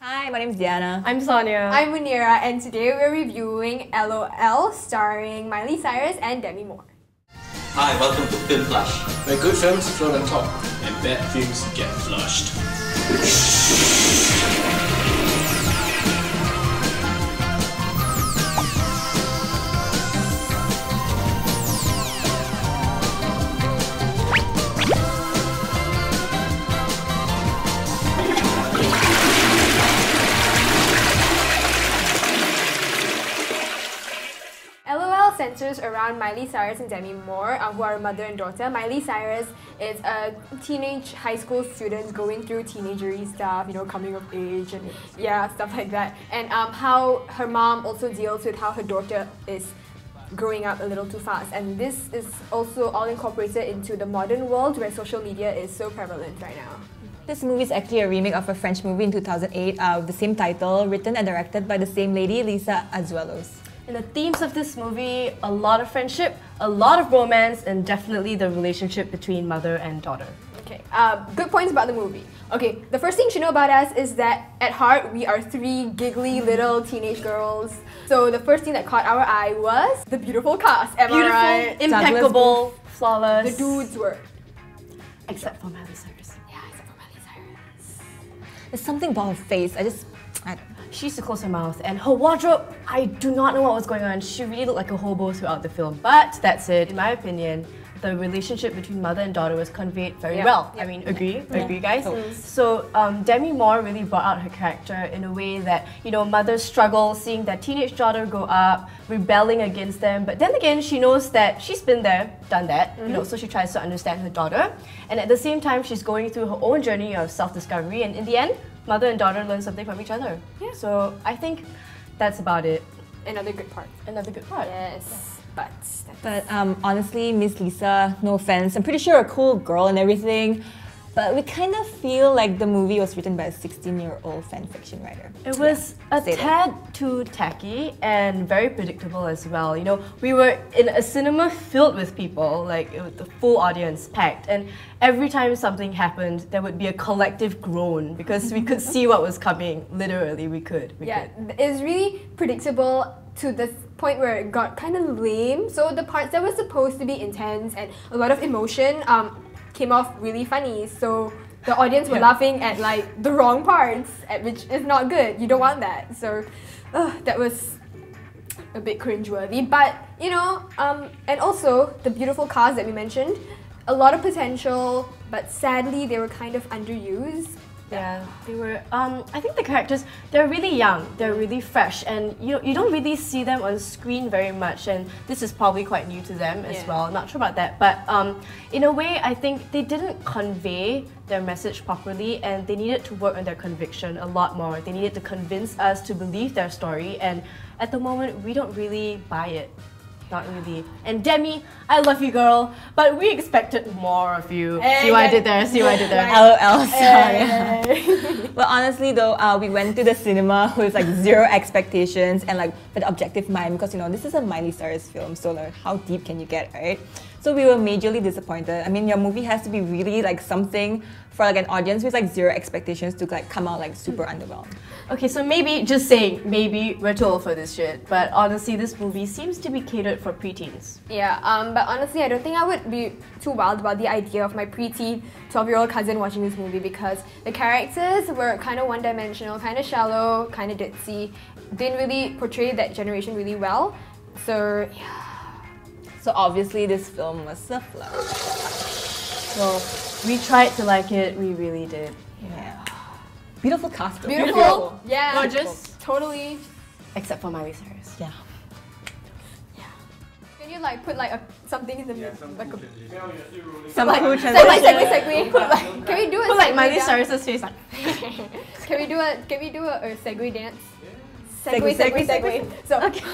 Hi, my name is Diyanah. I'm Sonia. I'm Munira, and today we're reviewing LOL starring Miley Cyrus and Demi Moore. Hi, welcome to Film Flush, where good films float on top and bad films get flushed. LOL centers around Miley Cyrus and Demi Moore, who are mother and daughter. Miley Cyrus is a teenage high school student going through teenagery stuff, you know, coming of age and stuff like that. And how her mom also deals with how her daughter is growing up a little too fast. And this is also all incorporated into the modern world where social media is so prevalent right now. This movie is actually a remake of a French movie in 2008 with the same title, written and directed by the same lady, Lisa Azuelos. And the themes of this movie, a lot of friendship, a lot of romance, and definitely the relationship between mother and daughter. Okay, good points about the movie. Okay, the first thing you should know about us is that at heart, we are three giggly little teenage girls. So the first thing that caught our eye was the beautiful cast, am I right? Impeccable, flawless. The dudes were. Except for Miley Cyrus. Yeah, except for Miley Cyrus. There's something about her face, I don't know. She used to close her mouth, and her wardrobe, I do not know what was going on. She really looked like a hobo throughout the film. But that said, in my opinion, the relationship between mother and daughter was conveyed very well. I mean, agree guys? So Demi Moore really brought out her character in a way that, you know, mothers struggle seeing their teenage daughter grow up, rebelling against them, but then again, she knows that she's been there, done that, you know, so she tries to understand her daughter. And at the same time, she's going through her own journey of self-discovery, and in the end, mother and daughter learn something from each other. Yeah. So I think that's about it. Another good part. Another good part. Yes. But honestly, Miss Lisa, no offense, I'm pretty sure a cool girl and everything, but we kind of feel like the movie was written by a 16-year-old fanfiction writer. It was a tad too tacky and very predictable as well. You know, we were in a cinema filled with people, like it was the full audience packed, and every time something happened, there would be a collective groan because we could see what was coming. Literally, we could. It's really predictable to the point where it got kind of lame. So the parts that were supposed to be intense and a lot of emotion came off really funny. So the audience were laughing at like the wrong parts, which is not good. You don't want that. So that was a bit cringeworthy. But you know, and also the beautiful cast that we mentioned, a lot of potential, but sadly they were kind of underused. Yeah, they were. I think the characters, they're really young, they're really fresh, and you don't really see them on screen very much, and this is probably quite new to them as well. Not sure about that, but in a way, I think they didn't convey their message properly, and they needed to work on their conviction a lot more. They needed to convince us to believe their story, and at the moment, we don't really buy it. Not really. And Demi, I love you, girl, but we expected more of you. See what I did there? See what I did there? LOL, sorry. But honestly though, we went to the cinema with like zero expectations and like with objective mind, because you know, this is a Miley Cyrus film, so like how deep can you get, right? So we were majorly disappointed. I mean, your movie has to be really like something for like an audience with like zero expectations to like come out like super underwhelmed. Okay, so maybe, just saying, maybe we're too old for this shit, but honestly, this movie seems to be catered for preteens. Yeah, but honestly, I don't think I would be too wild about the idea of my preteen 12-year-old cousin watching this movie, because the characters were kind of one-dimensional, kind of shallow, kind of ditzy, didn't really portray that generation really well. So, yeah. So obviously, this film was a flop. Well, we tried to like it, we really did. Yeah. Beautiful cast. Beautiful. Yeah. Gorgeous. Totally. Except for Miley Cyrus. Yeah. Can you like put like something in the middle? Like a segue. Can we do a put like Miley Cyrus's face like. Can we do a segue dance? Segue. So okay.